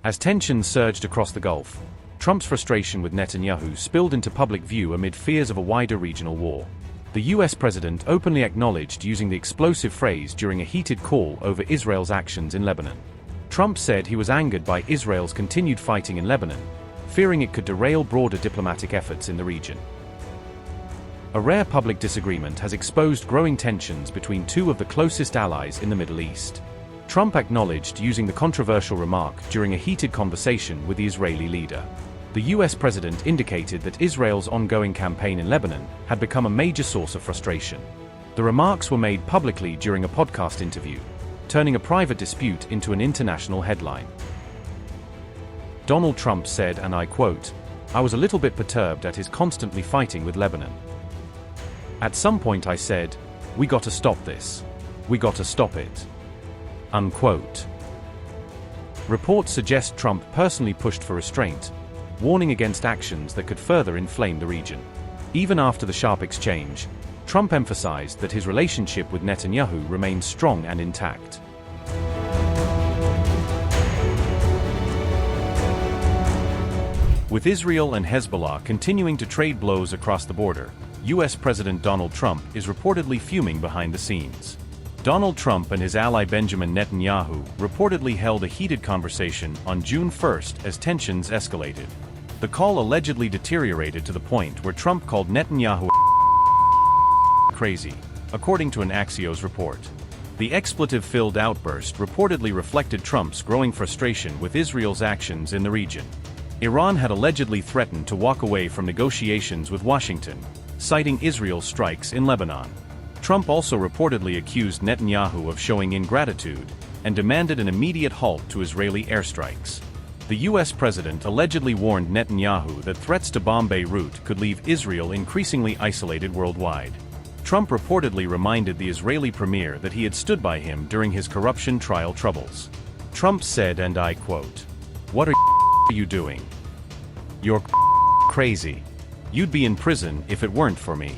As tensions surged across the Gulf, Trump's frustration with Netanyahu spilled into public view amid fears of a wider regional war. The US president openly acknowledged using the explosive phrase during a heated call over Israel's actions in Lebanon. Trump said he was angered by Israel's continued fighting in Lebanon, fearing it could derail broader diplomatic efforts in the region. A rare public disagreement has exposed growing tensions between two of the closest allies in the Middle East. Trump acknowledged using the controversial remark during a heated conversation with the Israeli leader. The US president indicated that Israel's ongoing campaign in Lebanon had become a major source of frustration. The remarks were made publicly during a podcast interview, turning a private dispute into an international headline. Donald Trump said, and I quote, "I was a little bit perturbed at his constantly fighting with Lebanon. At some point I said, we got to stop this. We got to stop it." Unquote. Reports suggest Trump personally pushed for restraint, warning against actions that could further inflame the region. Even after the sharp exchange, Trump emphasized that his relationship with Netanyahu remains strong and intact. With Israel and Hezbollah continuing to trade blows across the border, US President Donald Trump is reportedly fuming behind the scenes. Donald Trump and his ally Benjamin Netanyahu reportedly held a heated conversation on June 1st as tensions escalated. The call allegedly deteriorated to the point where Trump called Netanyahu crazy, according to an Axios report. The expletive-filled outburst reportedly reflected Trump's growing frustration with Israel's actions in the region. Iran had allegedly threatened to walk away from negotiations with Washington, citing Israel's strikes in Lebanon. Trump also reportedly accused Netanyahu of showing ingratitude and demanded an immediate halt to Israeli airstrikes. The US president allegedly warned Netanyahu that threats to bomb Beirut could leave Israel increasingly isolated worldwide. Trump reportedly reminded the Israeli premier that he had stood by him during his corruption trial troubles. Trump said, and I quote, "What are you doing? You're crazy. You'd be in prison if it weren't for me.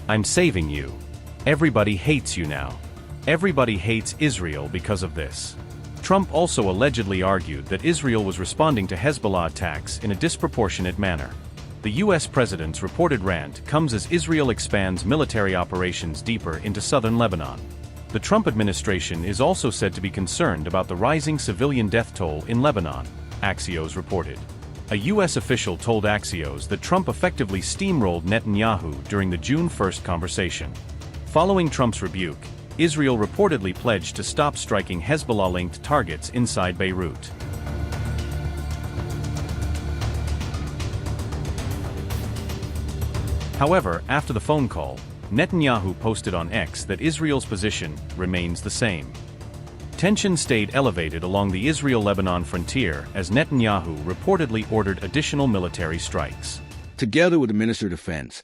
I'm saving you. Everybody hates you now. Everybody hates Israel because of this." Trump also allegedly argued that Israel was responding to Hezbollah attacks in a disproportionate manner. The US president's reported rant comes as Israel expands military operations deeper into southern Lebanon. The Trump administration is also said to be concerned about the rising civilian death toll in Lebanon, Axios reported. A US official told Axios that Trump effectively steamrolled Netanyahu during the June 1st conversation. Following Trump's rebuke, Israel reportedly pledged to stop striking Hezbollah-linked targets inside Beirut. However, after the phone call, Netanyahu posted on X that Israel's position remains the same. Tension stayed elevated along the Israel-Lebanon frontier as Netanyahu reportedly ordered additional military strikes. Together with the Minister of Defense,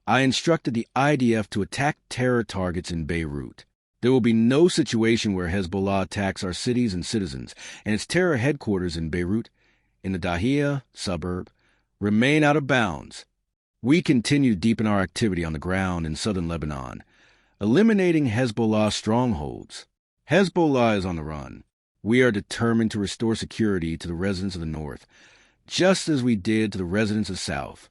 I instructed the IDF to attack terror targets in Beirut. There will be no situation where Hezbollah attacks our cities and citizens, and its terror headquarters in Beirut, in the Dahia suburb, remain out of bounds. We continue to deepen our activity on the ground in southern Lebanon, eliminating Hezbollah strongholds. Hezbollah is on the run. We are determined to restore security to the residents of the north, just as we did to the residents of the south.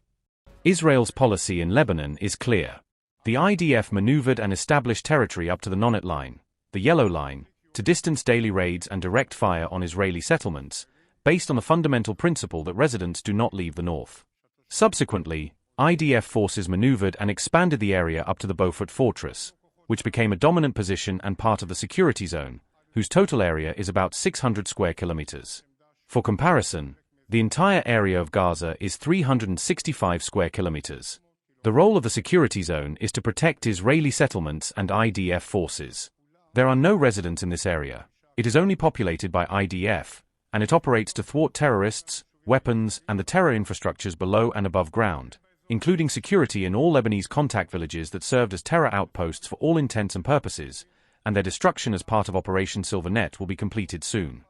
Israel's policy in Lebanon is clear. The IDF maneuvered and established territory up to the Nonet Line, the Yellow Line, to distance daily raids and direct fire on Israeli settlements, based on the fundamental principle that residents do not leave the north. Subsequently, IDF forces maneuvered and expanded the area up to the Beaufort Fortress, which became a dominant position and part of the security zone, whose total area is about 600 square kilometers. For comparison, the entire area of Gaza is 365 square kilometers. The role of the security zone is to protect Israeli settlements and IDF forces. There are no residents in this area. It is only populated by IDF, and it operates to thwart terrorists, weapons, and the terror infrastructures below and above ground, including security in all Lebanese contact villages that served as terror outposts for all intents and purposes, and their destruction as part of Operation Silver Net will be completed soon.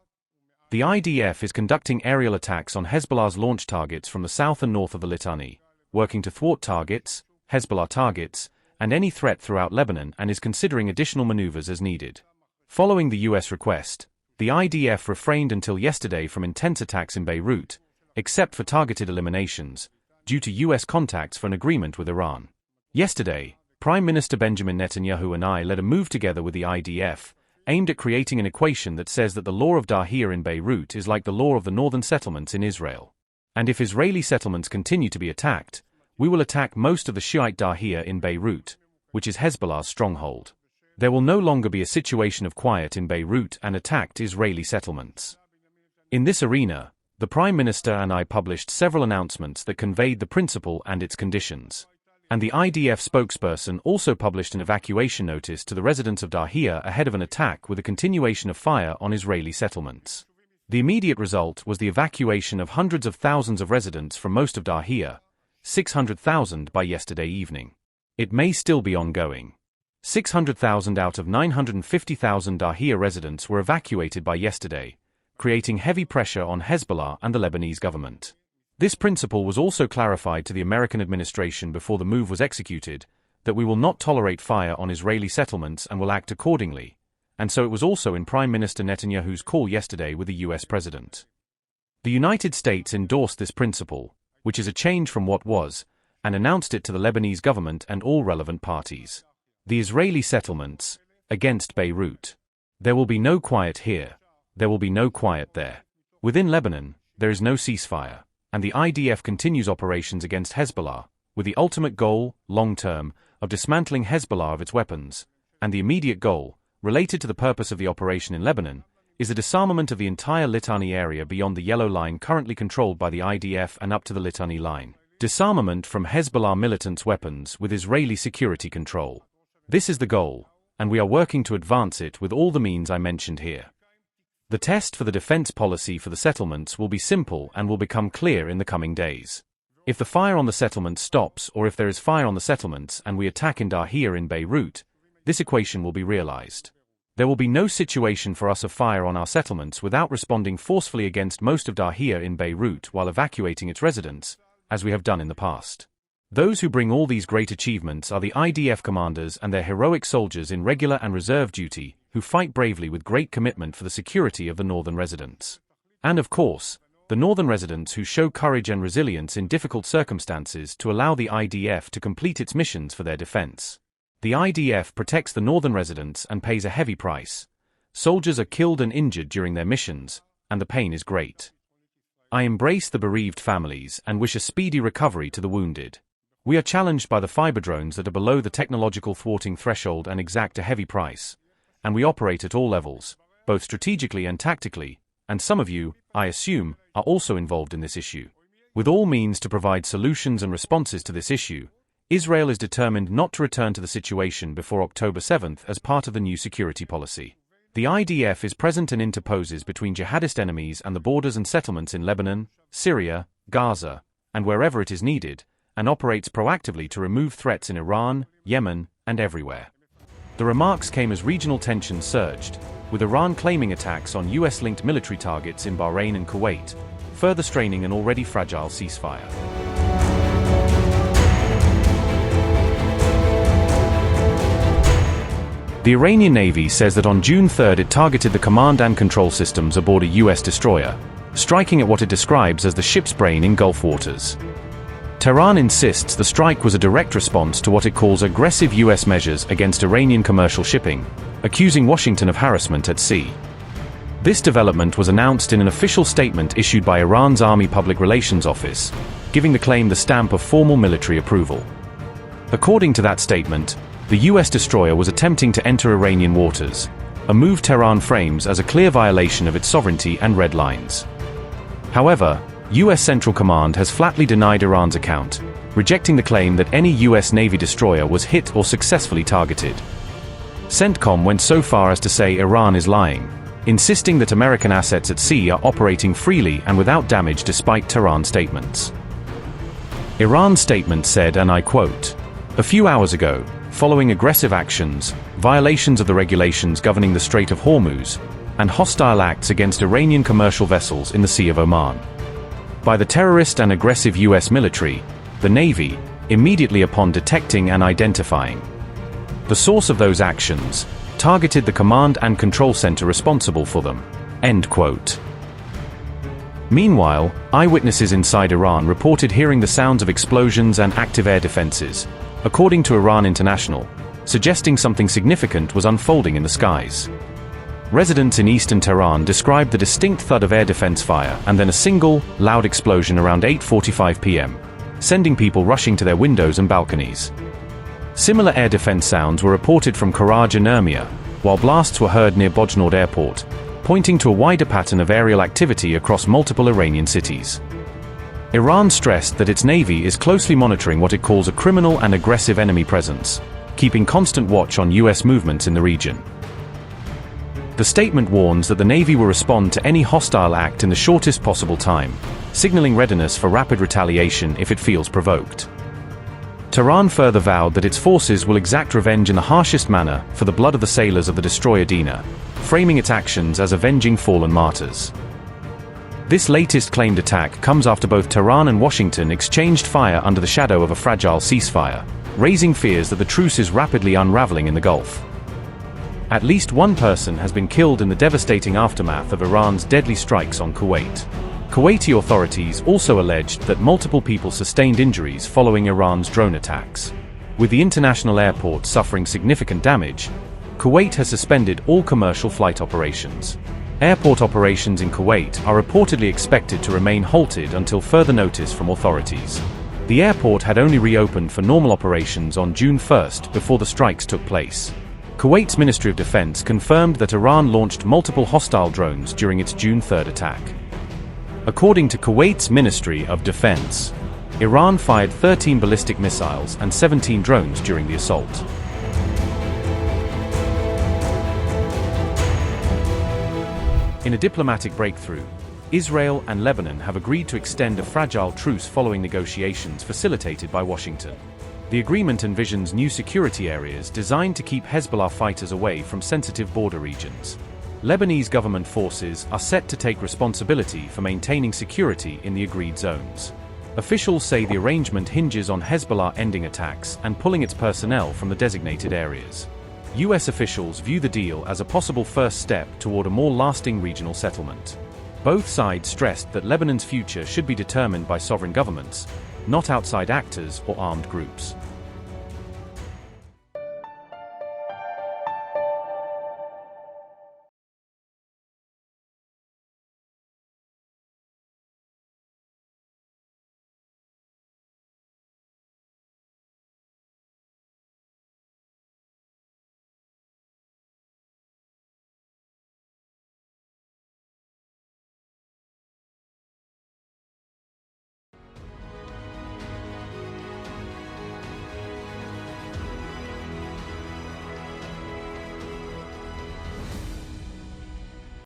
The IDF is conducting aerial attacks on Hezbollah's launch targets from the south and north of the Litani, working to thwart targets, Hezbollah targets, and any threat throughout Lebanon, and is considering additional maneuvers as needed. Following the US request, The IDF refrained until yesterday from intense attacks in Beirut, except for targeted eliminations, due to US contacts for an agreement with Iran. Yesterday, Prime Minister Benjamin Netanyahu and I led a move together with the IDF, aimed at creating an equation that says that the law of Dahir in Beirut is like the law of the northern settlements in Israel. And if Israeli settlements continue to be attacked, we will attack most of the Shiite Dahir in Beirut, which is Hezbollah's stronghold. There will no longer be a situation of quiet in Beirut and attacked Israeli settlements. In this arena, the Prime Minister and I published several announcements that conveyed the principle and its conditions. And the IDF spokesperson also published an evacuation notice to the residents of Dahir ahead of an attack with a continuation of fire on Israeli settlements. The immediate result was the evacuation of hundreds of thousands of residents from most of Dahir, 600,000 by yesterday evening. It may still be ongoing. 600,000 out of 950,000 Dahir residents were evacuated by yesterday, creating heavy pressure on Hezbollah and the Lebanese government. This principle was also clarified to the American administration before the move was executed, that we will not tolerate fire on Israeli settlements and will act accordingly, and so it was also in Prime Minister Netanyahu's call yesterday with the US President. The United States endorsed this principle, which is a change from what was, and announced it to the Lebanese government and all relevant parties. The Israeli settlements, against Beirut. There will be no quiet here. There will be no quiet there. Within Lebanon, there is no ceasefire, and the IDF continues operations against Hezbollah, with the ultimate goal, long-term, of dismantling Hezbollah of its weapons, and the immediate goal, related to the purpose of the operation in Lebanon, is the disarmament of the entire Litani area beyond the yellow line currently controlled by the IDF and up to the Litani line. Disarmament from Hezbollah militants' weapons with Israeli security control. This is the goal, and we are working to advance it with all the means I mentioned here. The test for the defense policy for the settlements will be simple and will become clear in the coming days. If the fire on the settlements stops or if there is fire on the settlements and we attack in Dahir in Beirut, this equation will be realized. There will be no situation for us of fire on our settlements without responding forcefully against most of Dahir in Beirut while evacuating its residents, as we have done in the past. Those who bring all these great achievements are the IDF commanders and their heroic soldiers in regular and reserve duty, who fight bravely with great commitment for the security of the northern residents. And of course, the northern residents who show courage and resilience in difficult circumstances to allow the IDF to complete its missions for their defense. The IDF protects the northern residents and pays a heavy price. Soldiers are killed and injured during their missions, and the pain is great. I embrace the bereaved families and wish a speedy recovery to the wounded. We are challenged by the fiber drones that are below the technological thwarting threshold and exact a heavy price, and we operate at all levels, both strategically and tactically, and some of you, I assume, are also involved in this issue. With all means to provide solutions and responses to this issue, Israel is determined not to return to the situation before October 7th as part of the new security policy. The IDF is present and interposes between jihadist enemies and the borders and settlements in Lebanon, Syria, Gaza, and wherever it is needed, and operates proactively to remove threats in Iran, Yemen, and everywhere. The remarks came as regional tensions surged, with Iran claiming attacks on US-linked military targets in Bahrain and Kuwait, further straining an already fragile ceasefire. The Iranian Navy says that on June 3rd it targeted the command and control systems aboard a US destroyer, striking at what it describes as the ship's brain in Gulf waters. Tehran insists the strike was a direct response to what it calls aggressive US measures against Iranian commercial shipping, accusing Washington of harassment at sea. This development was announced in an official statement issued by Iran's Army Public Relations Office, giving the claim the stamp of formal military approval. According to that statement, the US destroyer was attempting to enter Iranian waters, a move Tehran frames as a clear violation of its sovereignty and red lines. However, US Central Command has flatly denied Iran's account, rejecting the claim that any US Navy destroyer was hit or successfully targeted. CENTCOM went so far as to say Iran is lying, insisting that American assets at sea are operating freely and without damage despite Tehran's statements. Iran's statement said, and I quote, "A few hours ago, following aggressive actions, violations of the regulations governing the Strait of Hormuz, and hostile acts against Iranian commercial vessels in the Sea of Oman, by the terrorist and aggressive US military, the Navy, immediately upon detecting and identifying the source of those actions, targeted the command and control center responsible for them, End quote. Meanwhile, eyewitnesses inside Iran reported hearing the sounds of explosions and active air defenses, according to Iran International, suggesting something significant was unfolding in the skies. Residents in eastern Tehran described the distinct thud of air defense fire and then a single, loud explosion around 8:45 p.m., sending people rushing to their windows and balconies. Similar air defense sounds were reported from Karaj and Urmia, while blasts were heard near Bojnord Airport, pointing to a wider pattern of aerial activity across multiple Iranian cities. Iran stressed that its navy is closely monitoring what it calls a criminal and aggressive enemy presence, keeping constant watch on U.S. movements in the region. The statement warns that the Navy will respond to any hostile act in the shortest possible time, signaling readiness for rapid retaliation if it feels provoked. Tehran further vowed that its forces will exact revenge in the harshest manner for the blood of the sailors of the destroyer Dina, framing its actions as avenging fallen martyrs. This latest claimed attack comes after both Tehran and Washington exchanged fire under the shadow of a fragile ceasefire, raising fears that the truce is rapidly unraveling in the Gulf. At least one person has been killed in the devastating aftermath of Iran's deadly strikes on Kuwait. Kuwaiti authorities also alleged that multiple people sustained injuries following Iran's drone attacks. With the international airport suffering significant damage, Kuwait has suspended all commercial flight operations. Airport operations in Kuwait are reportedly expected to remain halted until further notice from authorities. The airport had only reopened for normal operations on June 1st before the strikes took place. Kuwait's Ministry of Defense confirmed that Iran launched multiple hostile drones during its June 3rd attack. According to Kuwait's Ministry of Defense, Iran fired 13 ballistic missiles and 17 drones during the assault. In a diplomatic breakthrough, Israel and Lebanon have agreed to extend a fragile truce following negotiations facilitated by Washington. The agreement envisions new security areas designed to keep Hezbollah fighters away from sensitive border regions. Lebanese government forces are set to take responsibility for maintaining security in the agreed zones. Officials say the arrangement hinges on Hezbollah ending attacks and pulling its personnel from the designated areas. U.S. officials view the deal as a possible first step toward a more lasting regional settlement. Both sides stressed that Lebanon's future should be determined by sovereign governments, not outside actors or armed groups.